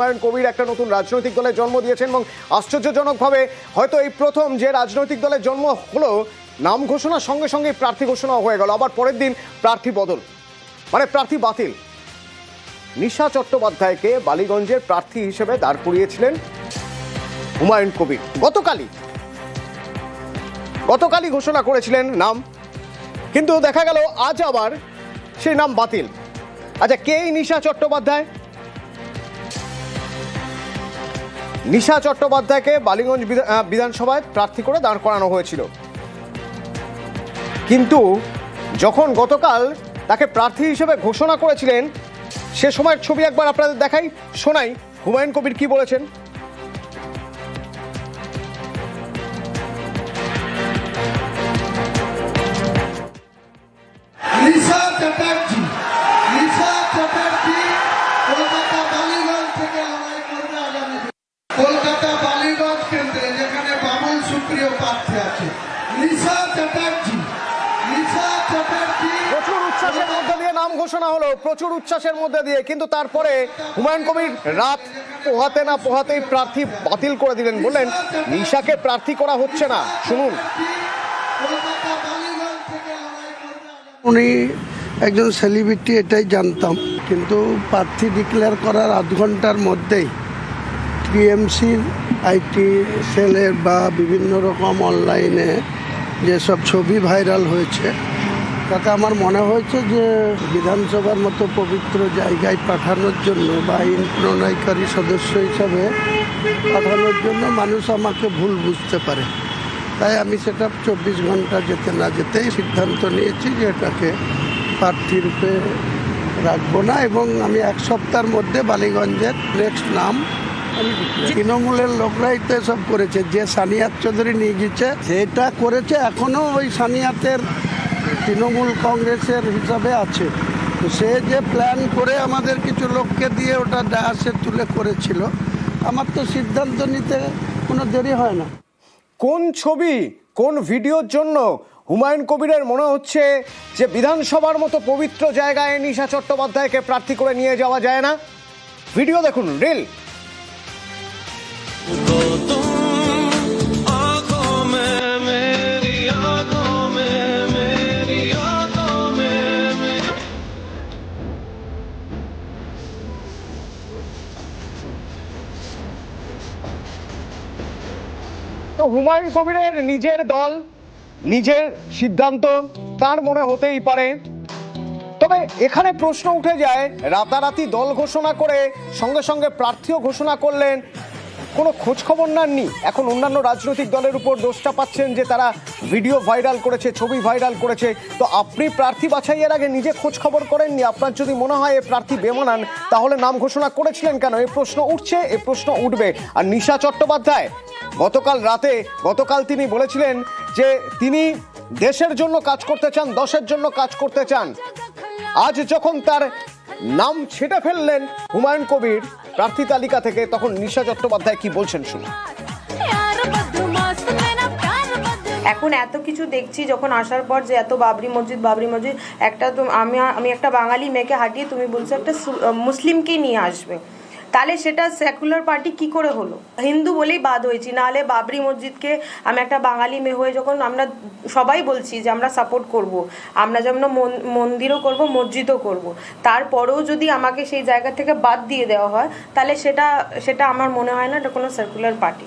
হুমায়ুন কবির একটা নতুন রাজনৈতিক দলের জন্ম দিয়েছেন এবং আশ্চর্যজনকভাবে হয়তো এই প্রথম যে রাজনৈতিক দলের জন্ম হলো, নাম ঘোষণার সঙ্গে সঙ্গে প্রার্থী ঘোষণা হয়ে গেল, আবার পরের দিন প্রার্থী বদল, মানে প্রার্থী বাতিল। নিশা চট্টোপাধ্যায়কে বালিগঞ্জের প্রার্থী হিসেবে দাঁড় করিয়েছিলেন হুমায়ুন কবির। গতকালই ঘোষণা করেছিলেন নাম, কিন্তু দেখা গেল আজ আবার সেই নাম বাতিল। আচ্ছা, কে এই নিশা চট্টোপাধ্যায়? নিশা চট্টোপাধ্যায়কে বালিগঞ্জ বিধানসভায় প্রার্থী করে দাঁড় করানো হয়েছিল, কিন্তু যখন গতকাল তাকে প্রার্থী হিসেবে ঘোষণা করেছিলেন সে সময়ের ছবি একবার আপনাদের দেখাই, শোনাই হুমায়ুন কবির কি বলেছেন। নিশা চ্যাটার্জি কলকাতা বালিগঞ্জ থেকে লড়াই করবে আগামী কলকাতা বালিগঞ্জ কেন্দ্রে, যেখানে বামন সুপ্রিয় প্রার্থী আছে। নিশা চ্যাটার্জি প্রচুর উচ্ছ্বাসের মধ্যে দিয়ে নাম ঘোষণা হলো, প্রচুর উচ্ছ্বাসের মধ্যে দিয়ে, কিন্তু তারপরে হুমায়ুন কবির রাত পোহাতে না পোহাতেই প্রার্থী বাতিল করে দিলেন, বললেন নিশাকে প্রার্থী করা হচ্ছে না। শুনুন। উনি একজন সেলিব্রিটি, এটাই জানতাম, কিন্তু প্রার্থী ডিক্লেয়ার করার আধ ঘন্টার মধ্যেই টিএমসির আইটি সেলের বা বিভিন্ন রকম অনলাইনে যেসব ছবি ভাইরাল হয়েছে তাতে আমার মনে হয়েছে যে বিধানসভার মতো পবিত্র জায়গায় পাঠানোর জন্য বা আইন প্রণয়নকারী সদস্য হিসাবে পাঠানোর জন্য মানুষ আমাকে ভুল বুঝতে পারে। তাই আমি সেটা 24 ঘন্টা যেতে না যেতেই সিদ্ধান্ত নিয়েছি যে এটাকে প্রার্থী রূপে রাখবো না, এবং আমি এক সপ্তাহের মধ্যে বালিগঞ্জের নেক্সট নাম আমি তৃণমূলের লোকরাই তো এসব করেছে। যে সানিয়াত চৌধুরী নিয়ে গেছে সেটা করেছে, এখনও ওই সানিয়াতের তৃণমূল কংগ্রেসের হিসাবে আছে। তো সে যে প্ল্যান করে আমাদের কিছু লোককে দিয়ে ওটা ডায়াসে তুলে করেছিল, আমার তো সিদ্ধান্ত নিতে কোনো দেরি হয় না। কোন ছবি কোন ভিডিওর জন্য হুমায়ুন কবিরের মনে হচ্ছে যে বিধানসভার মতো পবিত্র জায়গায় নিশা চট্টোপাধ্যায়কে প্রার্থী করে নিয়ে যাওয়া যায় না? ভিডিও দেখুন, রিল। তো হুমায়ুন কবিরের নিজের দল, নিজের সিদ্ধান্ত, তার মনে হতেই পারে। তবে এখানে প্রশ্ন উঠে যায়, রাতারাতি দল ঘোষণা করে সঙ্গে সঙ্গে প্রার্থীও ঘোষণা করলেন, কোনো খোঁজ খবর নেননি। এখন অন্যান্য রাজনৈতিক দলের উপর দোষ চাপাচ্ছেন যে তারা ভিডিও ভাইরাল করেছে, ছবি ভাইরাল করেছে। তো আপনি প্রার্থী বাছাইয়ের আগে নিজে খোঁজ খবর করেননি? আপনার যদি মনে হয় এ প্রার্থী বেমানান, তাহলে নাম ঘোষণা করেছিলেন কেন? এই প্রশ্ন উঠছে, এই প্রশ্ন উঠবে। আর নিশা চট্টোপাধ্যায় গতকাল তিনি বলেছিলেন যে তিনি দেশের জন্য কাজ করতে চান, দশের জন্য কাজ করতে চান। আজ যখন তার নাম ছেটে ফেললেন হুমায়ুন কবির প্রার্থী তালিকা থেকে, তখন নিশা চট্টোপাধ্যায় কি বলছেন শুনুন। এখন এত কিছু দেখছি যখন আসার পর, যে এত বাবরি মসজিদ একটা, তো আমি একটা বাঙালি মেয়েকে হাঁটিয়ে তুমি বলছো একটা মুসলিমকে নিয়ে আসবে, তাহলে সেটা সেকুলার পার্টি কি করে হলো? হিন্দু বলেই বাদ হয়েছি, নাহলে বাবরি মসজিদকে আমি একটা বাঙালি মেয়ে হয়ে যখন আমরা সবাই বলছি যে আমরা সাপোর্ট করব, আমরা যেমন মন্দিরও করব, মসজিদও করব, তারপরেও যদি আমাকে সেই জায়গা থেকে বাদ দিয়ে দেওয়া হয়, তাহলে সেটা আমার মনে হয় না এটা কোনো সেকুলার পার্টি।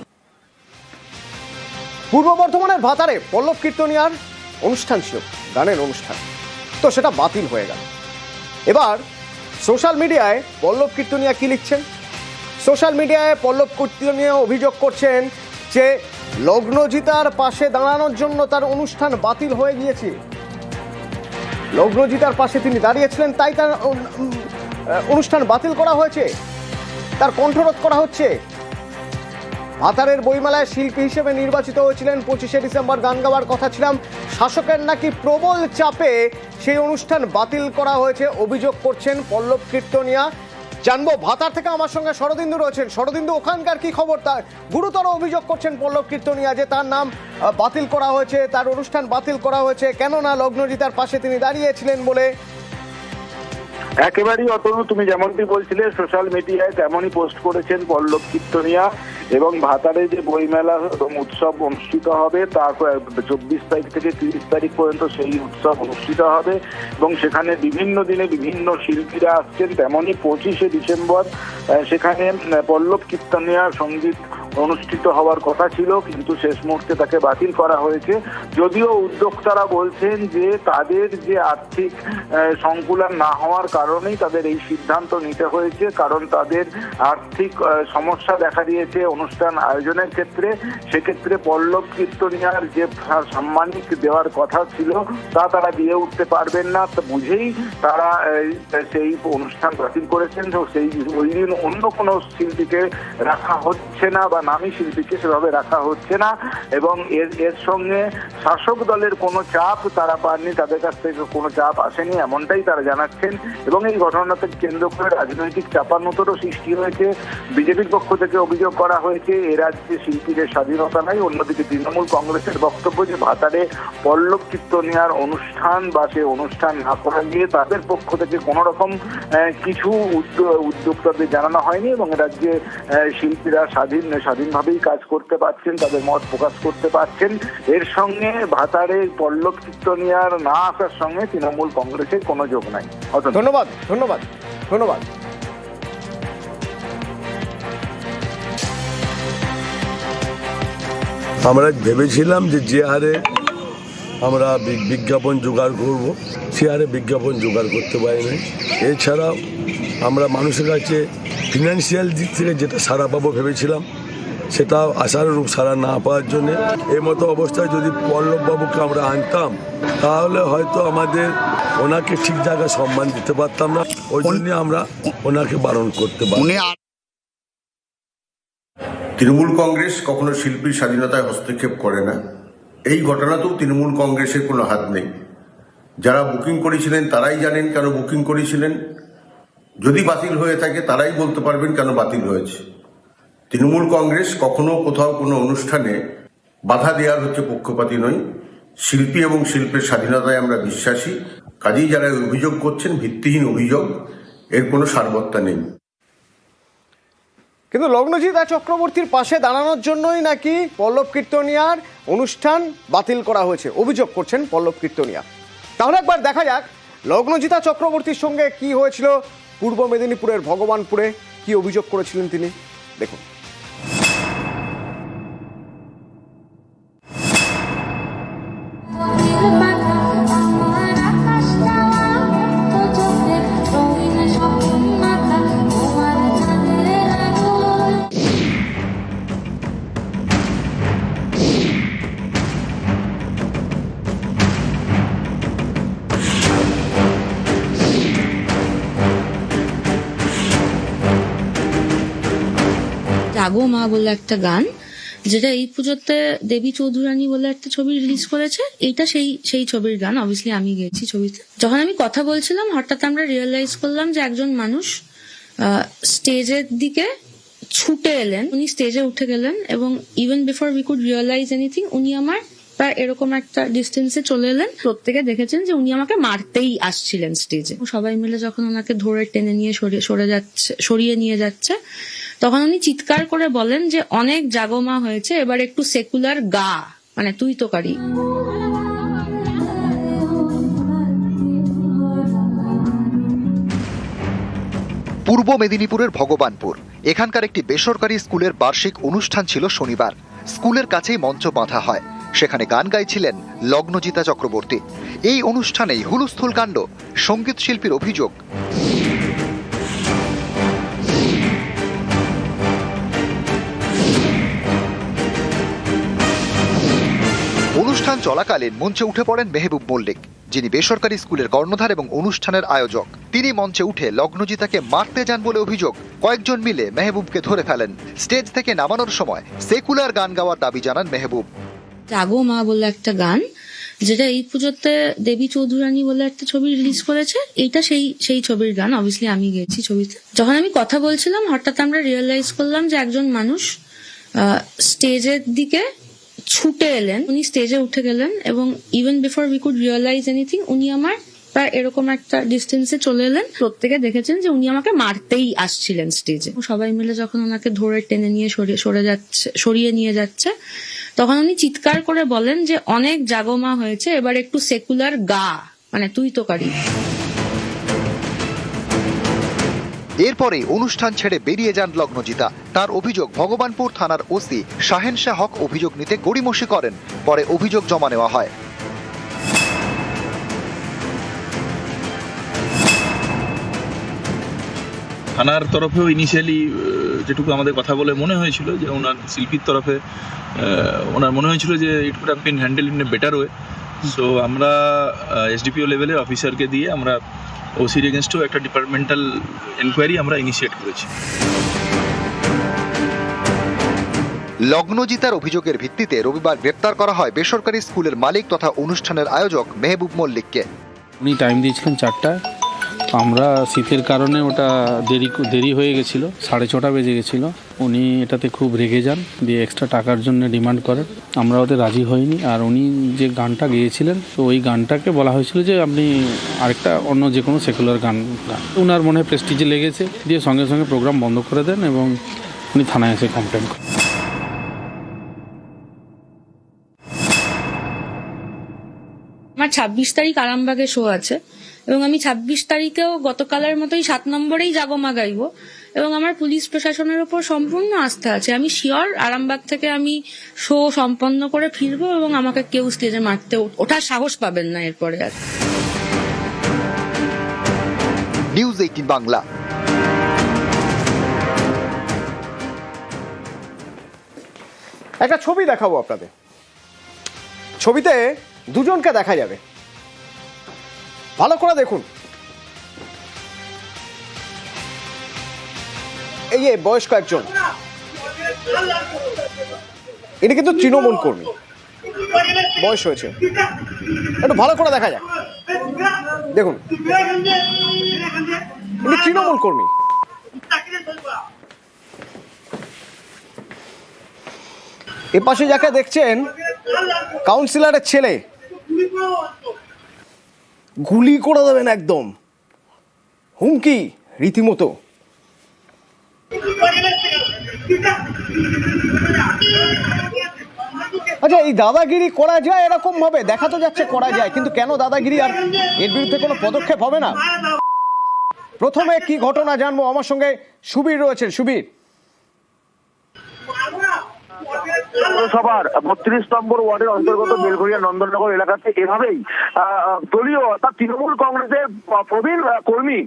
পূর্ব বর্ধমানের ভাতারে পল্লব কীর্তনিয়ার অনুষ্ঠান ছিল, গানের অনুষ্ঠান, তো সেটা বাতিল হয়ে গেল। এবার সোশ্যাল মিডিয়ায় পল্লব কীর্তনিয়া কি লিখছেন? সোশ্যাল মিডিয়ায় পল্লব কীর্তনিয়া অভিযোগ করছেন যে লগ্নজিতার পাশে দাঁড়ানোর জন্য তার অনুষ্ঠান বাতিল হয়ে গিয়েছে। লগ্নজিতার পাশে তিনি দাঁড়িয়েছিলেন, তাই তার অনুষ্ঠান বাতিল করা হয়েছে, তার কণ্ঠরোধ করা হচ্ছে। ভাতারের বইমেলায় শিল্পী হিসেবে নির্বাচিত হয়েছিলেন, 25শে ডিসেম্বর গান গাওয়ার কথা ছিলাম, শাসকের নাকি প্রবল চাপে সেই অনুষ্ঠান বাতিল করা হয়েছে, অভিযোগ করছেন পল্লব কীর্তনিয়া। জানবো ভাতার থেকে আমার সঙ্গে শরদিন্দু রয়েছেন। শরদিন্দু, ওখানকার কি খবর? তার গুরুতর অভিযোগ করছেন পল্লব কীর্তনিয়া যে তার নাম বাতিল করা হয়েছে, তার অনুষ্ঠান বাতিল করা হয়েছে, কেননা লগ্নজিতার পাশে তিনি দাঁড়িয়েছিলেন বলে। একেবারেই অতনু, তুমি যেমনটি বলছিলে সোশ্যাল মিডিয়ায় তেমনই পোস্ট করেছেন পল্লব কীর্তনিয়া, এবং ভাতারে যে বইমেলা এবং উৎসব অনুষ্ঠিত হবে তা 24 তারিখ থেকে 30 তারিখ পর্যন্ত সেই উৎসব অনুষ্ঠিত হবে এবং সেখানে বিভিন্ন দিনে বিভিন্ন শিল্পীরা আসছেন। তেমনই 25শে ডিসেম্বর সেখানে পল্লব কীর্তনিয়ার সঙ্গীত অনুষ্ঠিত হওয়ার কথা ছিল, কিন্তু শেষ মুহূর্তে তাকে বাতিল করা হয়েছে। যদিও উদ্যোক্তারা বলছেন যে তাদের যে আর্থিক সংকুলান না হওয়ার কারণেই তাদের এই সিদ্ধান্ত নিতে হয়েছে, কারণ তাদের আর্থিক সমস্যা দেখা দিয়েছে অনুষ্ঠান আয়োজনের ক্ষেত্রে। সেক্ষেত্রে পল্লব কীর্তনিয়ার যে সাম্মানিক দেওয়ার কথা ছিল তা তারা দিয়ে উঠতে পারবেন না, তা বুঝেই তারা সেই অনুষ্ঠান বাতিল করেছেন। তো সেই ওই দিন অন্য কোনো শিল্পীকে রাখা হচ্ছে না বা নামী শিল্পীকে সেভাবে রাখা হচ্ছে না, এবং এর সঙ্গে শাসক দলের কোনো চাপ তারা পাননি, তাদের কাছ থেকে কোনো চাপ আসেনি এমনটাই তারা জানাচ্ছেন। এবং এই ঘটনাকে কেন্দ্র করে রাজনৈতিক চাপানোতরও সৃষ্টি হয়েছে। বিজেপির পক্ষ থেকে অভিযোগ করা হয়েছে এ রাজ্যে শিল্পীদের স্বাধীনতা নাই। অন্যদিকে তৃণমূল কংগ্রেসের বক্তব্য যে ভাতারে পল্লব কীর্তনিয়ার অনুষ্ঠান বা সে অনুষ্ঠান না করা গিয়ে তাদের পক্ষ থেকে কোনো রকম কিছু উদ্যোক্তাদের জানানো হয়নি, এবং রাজ্যে শিল্পীরা স্বাধীনভাবেই কাজ করতে পারছেন, তাদের মত প্রকাশ করতে পারছেন। এর সঙ্গে ভাতারে পল্লব কীর্তনিয়ার না আসার সঙ্গে তৃণমূল কংগ্রেসের কোনো যোগ নাই। ধন্যবাদ ধন্যবাদ ধন্যবাদ। আমরা ভেবেছিলাম যে হারে আমরা বিজ্ঞাপন জোগাড় করব, সে হারে বিজ্ঞাপন জোগাড় করতে পারিনি। এছাড়াও আমরা মানুষের কাছে ফিনান্সিয়াল দিক থেকে যেটা সাড়া পাবো ভেবেছিলাম, সেটাও আশানুরূপ সাড়া না পাওয়ার জন্যে এই মতো অবস্থায় যদি পল্লববাবুকে আমরা আনতাম তাহলে হয়তো আমাদের ওনাকে ঠিক জায়গায় সম্মান দিতে পারতাম না। ওই জন্য আমরা ওনাকে বারণ করতে পারি। তৃণমূল কংগ্রেস কখনো শিল্পীর স্বাধীনতায় হস্তক্ষেপ করে না। এই ঘটনাতেও তৃণমূল কংগ্রেসের কোনো হাত নেই। যারা বুকিং করেছিলেন তারাই জানেন কেন বুকিং করেছিলেন। যদি বাতিল হয়ে থাকে তারাই বলতে পারবেন কেন বাতিল হয়েছে। তৃণমূল কংগ্রেস কখনো কোথাও কোনো অনুষ্ঠানে বাধা দেওয়ার হচ্ছে পক্ষপাতী নয়। শিল্পী এবং শিল্পের স্বাধীনতায় আমরা বিশ্বাসী। কাজেই যারা অভিযোগ করছেন ভিত্তিহীন অভিযোগ, এর কোনো সারবত্তা নেই। কিন্তু লগ্নজিৎ চক্রবর্তীর পাশে দাঁড়ানোর জন্যই নাকি পল্লব কীর্তনিয়ার অনুষ্ঠান বাতিল করা হয়েছে, অভিযোগ করছেন পল্লব কীর্তনিয়া। তাহলে একবার দেখা যাক লগ্নজিৎ চক্রবর্তীর সঙ্গে কি হয়েছিল পূর্ব মেদিনীপুরের ভগবানপুরে, কি অভিযোগ করেছিলেন তিনি, দেখুন। জাগো মা বলে একটা গান, যেটা এই পুজোতে দেবী চৌধুরানী বলে একটা ছবি রিলিজ করেছে। এইটা সেই ছবির গান। অবভিয়াসলি আমি গেছি ছবিতে। যখন আমি কথা বলছিলাম হঠাৎ আমরা রিয়েলাইজ করলাম যে একজন মানুষ স্টেজের দিকে ছুটে এলেন। উনি স্টেজে উঠে গেলেন এবং even before we could realize anything উনি আমার প্রায় এরকম একটা ডিস্টেন্সে চলে এলেন। প্রত্যেকে দেখেছেন যে উনি আমাকে মারতেই আসছিলেন স্টেজে। সবাই মিলে যখন ওনাকে ধরে টেনে নিয়ে সরিয়ে নিয়ে যাচ্ছে, তখন উনি চিৎকার করে বলেন যে অনেক জাগমা হয়েছে, এবার একটু সেকুলার গা, মানে তুই তো কারি। পূর্ব মেদিনীপুরের ভগবানপুর, এখানকার একটি বেসরকারি স্কুলের বার্ষিক অনুষ্ঠান ছিল শনিবার। স্কুলের কাছেই মঞ্চ বাঁধা হয়, সেখানে গান গাইছিলেন লগ্নজিৎ চক্রবর্তী। এই অনুষ্ঠানেই হুলস্থুল কাণ্ড। সঙ্গীত শিল্পীর অভিযোগ, অনুষ্ঠান চলাকালীন মঞ্চে উঠে পড়েন মেহবুব মল্লিক, যিনি বেসরকারি স্কুলের কর্ণধার এবং অনুষ্ঠানের আয়োজক। তিনি মঞ্চে উঠে লগ্নজিতাকে মারতে যান বলে অভিযোগ। কয়েকজন মিলে মেহবুবকে ধরে ফেলেন। স্টেজ থেকে নামানোর সময় সেকুলার গান গাওয়ার দাবি জানান মেহবুব। জাগো মা বলে একটা গান, যেটা এই পুজোতে দেবী চৌধুরানী বলে একটা ছবি রিলিজ করেছে। এইটা সেই ছবির গান। অবভিয়াসলি আমি গেছি ছবিতে। যখন আমি কথা বলছিলাম হঠাৎ আমরা রিয়েলাইজ করলাম যে একজন মানুষ স্টেজের দিকে ছুটে এলেন। উনি স্টেজে উঠে গেলেন এবং even before we could realize anything উনি আমার প্রায় এরকম একটা ডিস্টেন্সে চলে এলেন। প্রত্যেকে দেখেছেন যে উনি আমাকে মারতেই আসছিলেন স্টেজে। সবাই মিলে যখন ওনাকে ধরে টেনে নিয়ে সরিয়ে নিয়ে যাচ্ছে, তখন উনি চিৎকার করে বলেন যে অনেক জাগমা হয়েছে, এবার একটু সেকুলার গা, মানে তুই তো কারি। এরপরে অনুষ্ঠান ছেড়ে বেরিয়ে যান লগ্নজিতা। তার অভিযোগ, ভগবানপুর থানার ওসি শাহেন শাহ হক অভিযোগ নিতে গড়িমসি করেন। পরে অভিযোগ জমা নেওয়া হয়। থানার তরফেও ইনিশিয়ালি যেটুকু আমাদের কথা বলে মনে হয়েছিল যে ওনার শিল্পীর তরফে ওনার মনে হয়েছিল যে it could have been handle in a better way. So আমরা এসডিপিও লেভেলের অফিসারকে দিয়ে আমরা ওসির এগেনস্টও একটা ডিপার্টমেন্টাল এনকোয়ারি আমরা ইনিশিয়েট করেছি। লগ্নজিতার অভিযোগের ভিত্তিতে রবিবার গ্রেপ্তার করা হয় বেসরকারি স্কুলের মালিক তথা অনুষ্ঠানের আয়োজক মেহবুব মল্লিককে। উনি টাইম দিয়েছিলেন 4টায়, আমরা শীতের কারণে ওটা দেরি হয়ে গেছিলো, 6:30 বেজে গেছিলো। উনি এটাতে খুব রেগে যান, দিয়ে এক্সট্রা টাকার জন্য ডিমান্ড করেন। আমরা ওতে রাজি হইনি। আর উনি যে গানটা গেয়েছিলেন, তো ওই গানটাকে বলা হয়েছিল যে আপনি আরেকটা অন্য যে কোনো সেকুলার গান। ওনার মনে হয় প্রেস্টিজে লেগেছে, দিয়ে সঙ্গে সঙ্গে প্রোগ্রাম বন্ধ করে দেন এবং উনি থানায় এসে কমপ্লেন করেন। আমার 26 তারিখ আরামবাগে শো আছে এবং আমি 26 তারিখেও গতকালের মতোই 7 নম্বরেই জাগমা গাইবো এবং আমার পুলিশ প্রশাসনের উপর সম্পূর্ণ আস্থা আছে। আমি শিওর আরামবাগ থেকে আমি শো সম্পন্ন করে ফিরবো এবং আমাকে কেউ স্টেজে মারতে ওঠার সাহস পাবেন না এরপরে আর। নিউজ 18 বাংলা। একটা ছবি দেখাবো আপনাদের। ছবিতে দুজনকে দেখা যাবে, ভালো করে দেখুন। এই যে বয়স্ক একজন, ইনি কিন্তু তৃণমূল কর্মী, বয়স হয়েছে, একটু ভালো করে দেখা যাক। দেখুন, ইনি তৃণমূল কর্মী। এপাশে যাকে দেখছেন কাউন্সিলরের ছেলে, গুলি করে দেবেন একদম, হুমকি রীতিমতো। আচ্ছা, এই দাদাগিরি করা যায় এরকম ভাবে? দেখা তো যাচ্ছে করা যায়, কিন্তু কেন দাদাগিরি? আর এর বিরুদ্ধে কোনো পদক্ষেপ হবে না? প্রথমে কি ঘটনা জানবো, আমার সঙ্গে সুবীর রয়েছেন। সুবীর, পৌরসভার 32 নম্বর ওয়ার্ডের অন্তর্গত বেলঘরিয়া নন্দননগর এলাকাতে এভাবেই দলীয় অর্থাৎ তৃণমূল কংগ্রেসের প্রবীণ কর্মী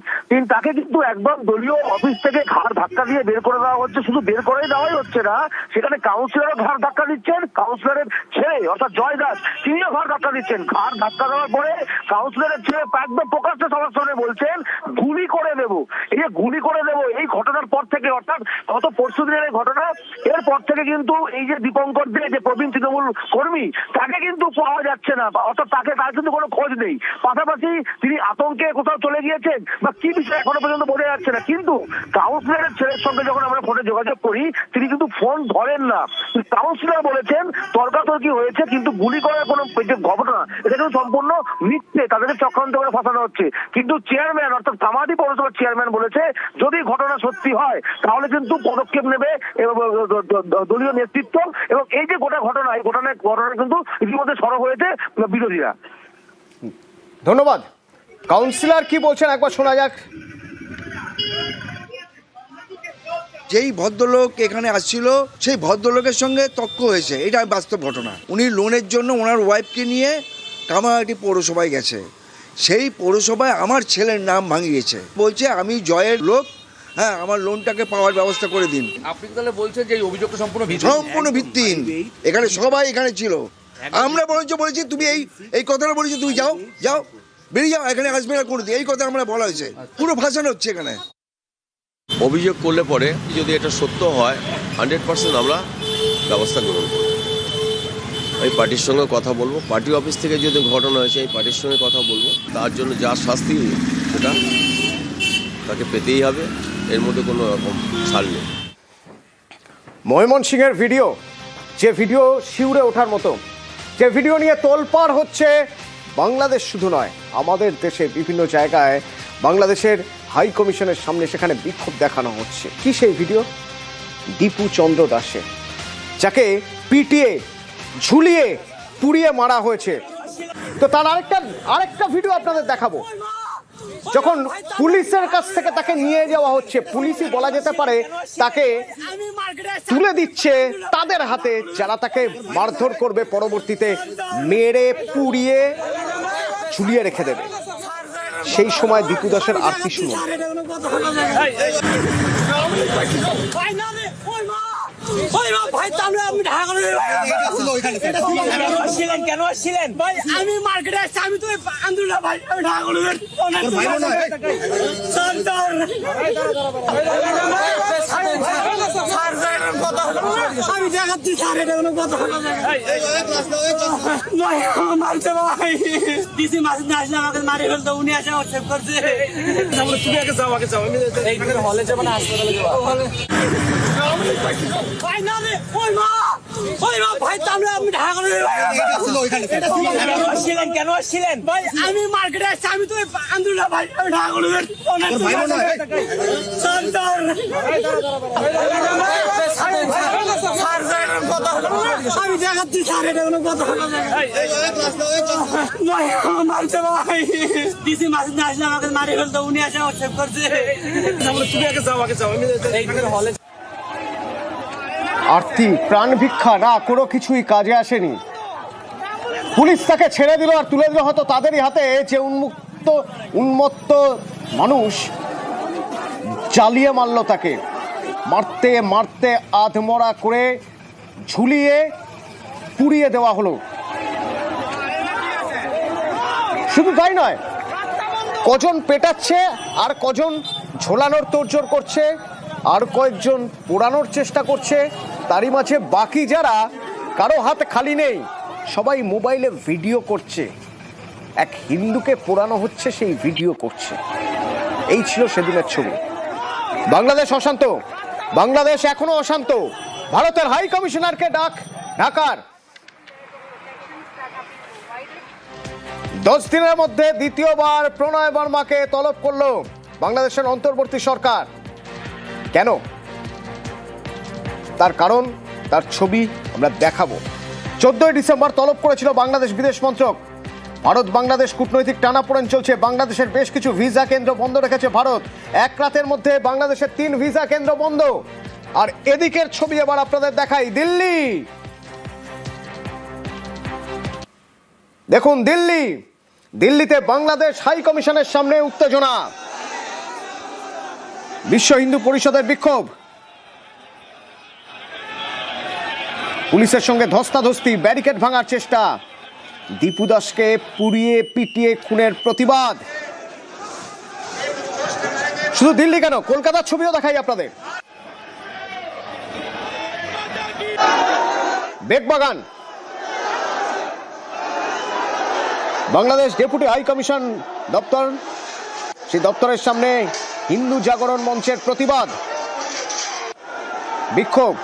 তাকে কিন্তু একদম দলীয় অফিস থেকে ঘাড় ধাক্কা দিয়ে বের করে দেওয়া হচ্ছে। শুধু বের করে দেওয়াই হচ্ছে না, সেখানে কাউন্সিলরও ঘাড় ধাক্কা দিচ্ছেন। কাউন্সিলরের ছেলে অর্থাৎ জয় দাস, তিনিও ঘাড় ধাক্কা দিচ্ছেন। ঘাড় ধাক্কা দেওয়ার পরে কাউন্সিলরের ছেলে একদম প্রকাশ্যে সবার সামনে বলছেন গুলি করে দেবো। এই যে গুলি করে দেবো, এই ঘটনার পর থেকে, অর্থাৎ গত পরশু দিনের এই ঘটনা, এরপর থেকে কিন্তু এই যে দীপঙ্কর দে, যে প্রবীণ তৃণমূল কর্মী, তাকে কিন্তু পাওয়া যাচ্ছে না, অর্থাৎ তার কিন্তু কোনো খোঁজ নেই। পাশাপাশি তিনি আতঙ্কে কোথাও চলে গিয়েছেন বা কি বিষয় এখনো পর্যন্ত বোঝা যাচ্ছে না। কিন্তু কাউন্সিলরের ছেলের সঙ্গে যখন আমরা ফোনে যোগাযোগ করি, তিনি কিন্তু ফোন ধরেন না। কাউন্সিলর বলেছেন তর্কাতর্কি হয়েছে, কিন্তু গুলি করার কোনো যে ঘটনা, এটা কিন্তু সম্পূর্ণ মিথ্যে, তাদেরকে চক্রান্ত করে ফাঁসানো হচ্ছে। কিন্তু চেয়ারম্যান অর্থাৎ কামাদি পৌরসভার চেয়ারম্যান বলেছে যদি ঘটনা সত্যি হয় তাহলে কিন্তু পদক্ষেপ নেবে দলীয় নেতৃত্ব। এবং এই যে গোটা ঘটনা, এই ঘটনা কিন্তু ইতিমধ্যে সরব হয়েছে বিরোধীরা। ধন্যবাদ। কাউন্সিলর কি বলছেন একবার শোনা যাক। যেই ভদ্রলোক এখানে আসছিল, সেই ভদ্রলোকের সঙ্গে তর্ক হয়েছে, এটা বাস্তব ঘটনা। উনি লোনের জন্য ওনার ওয়াইফকে নিয়ে কামারহাটি পৌরসভায় গেছে। সেই পৌরসভায় আমার ছেলের নাম ভাঙিয়েছে, বলছে আমি জয়ের লোক, হ্যাঁ আমার লোনটাকে পাওয়ার ব্যবস্থা করে দিন। আপনি তাহলে বলছেন যে এই অভিযোগটা সম্পূর্ণ ভিত্তিহীন। এখানে সবাই এখানে ছিল, আমরা বলেছি তুমি এই কথাটা বলেছি, তুমি যাও বেরিয়ে যাও, এখানে আসবে না কোনোদিন, এই কথা আমরা বলা হয়েছে। পুরো ভাষানো হচ্ছে এখানে। অভিযোগ করলে পরে যদি এটা সত্য হয় 100% আমরা ব্যবস্থা গ্রহণ করব। এই পার্টির সঙ্গে কথা বলবো, পার্টি অফিস থেকে যদি ঘটনা হয়েছে এই পার্টির সঙ্গে কথা বলবো, তার জন্য যা শাস্তি সেটা তাকে পেতেই হবে, এর মধ্যে কোনো রকম ছাড় নেই। ময়মনসিংহের ভিডিও, যে ভিডিও শিউরে ওঠার মতো, যে ভিডিও নিয়ে তোলপাড় হচ্ছে বাংলাদেশ শুধু নয়, আমাদের দেশে বিভিন্ন জায়গায় বাংলাদেশের হাই কমিশনের সামনে সেখানে বিক্ষোভ দেখানো হচ্ছে। কি সেই ভিডিও? দীপু চন্দ্র দাসের, যাকে পিটিয়ে ঝুলিয়ে পুড়িয়ে মারা হয়েছে। তো তার আরেকটা ভিডিও আপনাদের দেখাবো, যখন পুলিশের কাছ থেকে তাকে নিয়ে যাওয়া হচ্ছে, পুলিশই বলা যেতে পারে তাকে তুলে দিচ্ছে তাদের হাতে, যারা তাকে মারধর করবে, পরবর্তীতে মেরে পুড়িয়ে ঝুলিয়ে রেখে দেবে। সেই সময় দীপু দাসের আরতি শুনুন। কেন আসছিলেন ভাই? আমি মার্কেটে আসছি, আমি তো আন্দোলন ভাই, আমি ঢাকা আমি দেখাচ্ছি স্যার, এটা কোনো কথা মারছে ভাই। ডিসি মাসুদ আসলে আমাকে মারি ফেলতো, উনি আসে হোয়াটসঅ্যাপ করছে। তুমি আগে যাও, আগে যাও, আমি হলে যাবো না হাসপাতালে যাবো। ভাই না রে, ওই মা ভাই, তাহলে আমি ঢাকা আসছিলেন, কেন আসছিলেন ভাই? আমি মার্কেটে আসছি, আমি তো আন্দোলন ভাই, আমি ঢাকা আমি দেখাচ্ছি স্যার, এটা কোনো কথা মারছে ভাই। ডিসি মাসুদ আসলে আমাকে মারি ফেলতো, উনি আসে হোয়াটসঅ্যাপ করছে। তুমি আগে যাও, আগে যাও, আমি হলে। আরতি, প্রাণ ভিক্ষা না, কোনো কিছুই কাজে আসেনি। পুলিশ তাকে ছেড়ে দিল আর তুলে দিল হয়তো তাদেরই হাতে, যে উন্মত্ত মানুষ জ্বালিয়ে মারল তাকে, মারতে মারতে আধমরা করে ঝুলিয়ে পুড়িয়ে দেওয়া হলো। শুধু তাই নয়, কজন পেটাচ্ছে আর কজন ঝোলানোর তোড়জোড় করছে, আর কয়েকজন পোড়ানোর চেষ্টা করছে। তারই মাঝে বাকি যারা, কারো হাত খালি নেই, সবাই মোবাইলে ভিডিও করছে। এক হিন্দুকে পোড়ানো হচ্ছে, সেই ভিডিও করছে। এই ছিল সেদিনের ছবি। বাংলাদেশ অশান্ত, বাংলাদেশ এখনো অশান্ত। ভারতের হাই কমিশনারকে ডাক ঢাকার। 10 দিনের মধ্যে দ্বিতীয়বার প্রণয় বর্মাকে তলব করলো বাংলাদেশের অন্তর্বর্তী সরকার। কেন? তার কারণ, তার ছবি আমরা দেখাবো। 14 ডিসেম্বর তলব করেছিল বাংলাদেশ বিদেশ মন্ত্রক। ভারত বাংলাদেশ কূটনৈতিক টানাপোড়েন চলছে। বাংলাদেশের বেশ কিছু ভিসা কেন্দ্র বন্ধ রেখেছে ভারত। এক রাতের মধ্যে বাংলাদেশের 3 ভিসা কেন্দ্র বন্ধ। আর এদিকের ছবি এবার আপনাদের দেখাই, দিল্লি। দেখুন দিল্লিতে বাংলাদেশ হাই কমিশনের সামনে উত্তেজনা, বিশ্ব হিন্দু পরিষদের বিক্ষোভ, পুলিশের সঙ্গে ধস্তাধস্তি, ব্যারিকেড ভাঙার চেষ্টা, দীপু দাসকে পুড়িয়ে পিটিয়ে খুনের প্রতিবাদ। শুধু দিল্লি কেন, কলকাতার ছবিও দেখাই আপনাদের। বেগবাগান, বাংলাদেশ ডেপুটি হাই কমিশন দপ্তর, সেই দপ্তরের সামনে হিন্দু জাগরণ মঞ্চের প্রতিবাদ, বিক্ষোভ।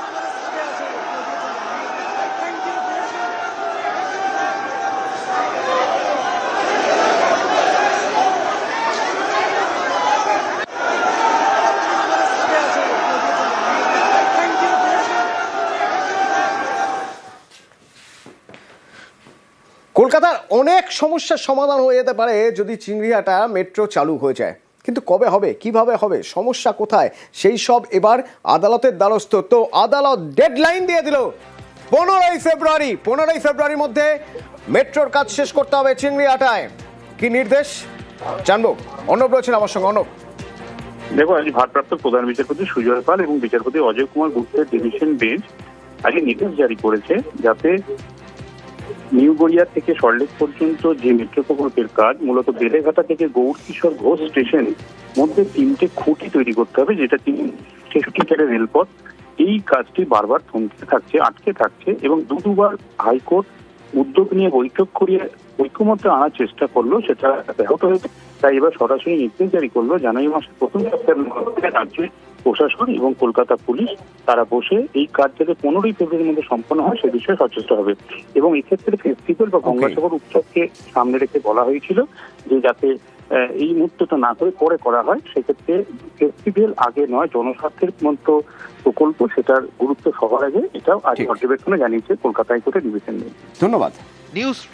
কলকাতার অনেক সমস্যার সমাধান হয়ে যেতে পারে যদি চিংড়িহাটা মেট্রো চালু হয়ে যায়, কিন্তু কবে হবে, কিভাবে হবে, সমস্যা কোথায়, সেই সব এবার আদালতের দ্বারস্থ। তো আদালত ডেডলাইন দিয়ে দিল 15 ফেব্রুয়ারি। 15 ফেব্রুয়ারির মধ্যে মেট্রোর কাজ শেষ করতে হবে চিংড়িহাটায়। কি নির্দেশ জানবো, অর্ণব রয়েছেন আমার সঙ্গে। অর্ণব, দেখো, আজ ভারপ্রাপ্ত প্রধান বিচারপতি সুজয় পাল এবং বিচারপতি অজয় কুমার গুপ্তের ডিভিশন বেঞ্চ আজকে নির্দেশ জারি করেছে, যাতে নিউ গড়িয়া থেকে সল্টলেক পর্যন্ত যে মেট্রো প্রকল্পের কাজ, মূলত বেলেঘাটা থেকে গৌরকিশোর ঘোষ স্টেশন মধ্যে 3টে খুঁটি তৈরি করতে হবে, যেটা 63 মিটারের রেলপথ। এই কাজটি বারবার থমকে থাকছে, আটকে থাকছে, এবং দুবার হাইকোর্ট উদ্যোগ নিয়ে বৈঠক করিয়ে ঐক্যমত্যে আনার চেষ্টা করলো, সেটা ব্যাহত হয়েছে। তাই এবার সরাসরি নির্দেশ জারি করলো, জানুয়ারি মাসের প্রথম সপ্তাহের মধ্যে রাজ্যে প্রশাসন এবং কলকাতা পুলিশ তারা বসে এই কাজ যাতে 15ই ফেব্রুয়ারির মধ্যে সম্পন্ন হয় সে বিষয়ে সচেষ্ট হবে। এবং এক্ষেত্রে ফেস্টিভ্যাল বা গঙ্গাসাগর উৎসবকে সামনে রেখে বলা হয়েছিল যে যাতে এই মুহূর্তটা না করে পরে করা হয়, সেক্ষেত্রে ফেস্টিভ্যাল আগে নয়, জনস্বার্থের মতো প্রকল্প সেটার গুরুত্ব সবার আগে, এটাও আজ পর্যবেক্ষণে জানিয়েছে কলকাতা হাইকোর্টের ডিভিশন বেঞ্চ। ধন্যবাদ। নিউজ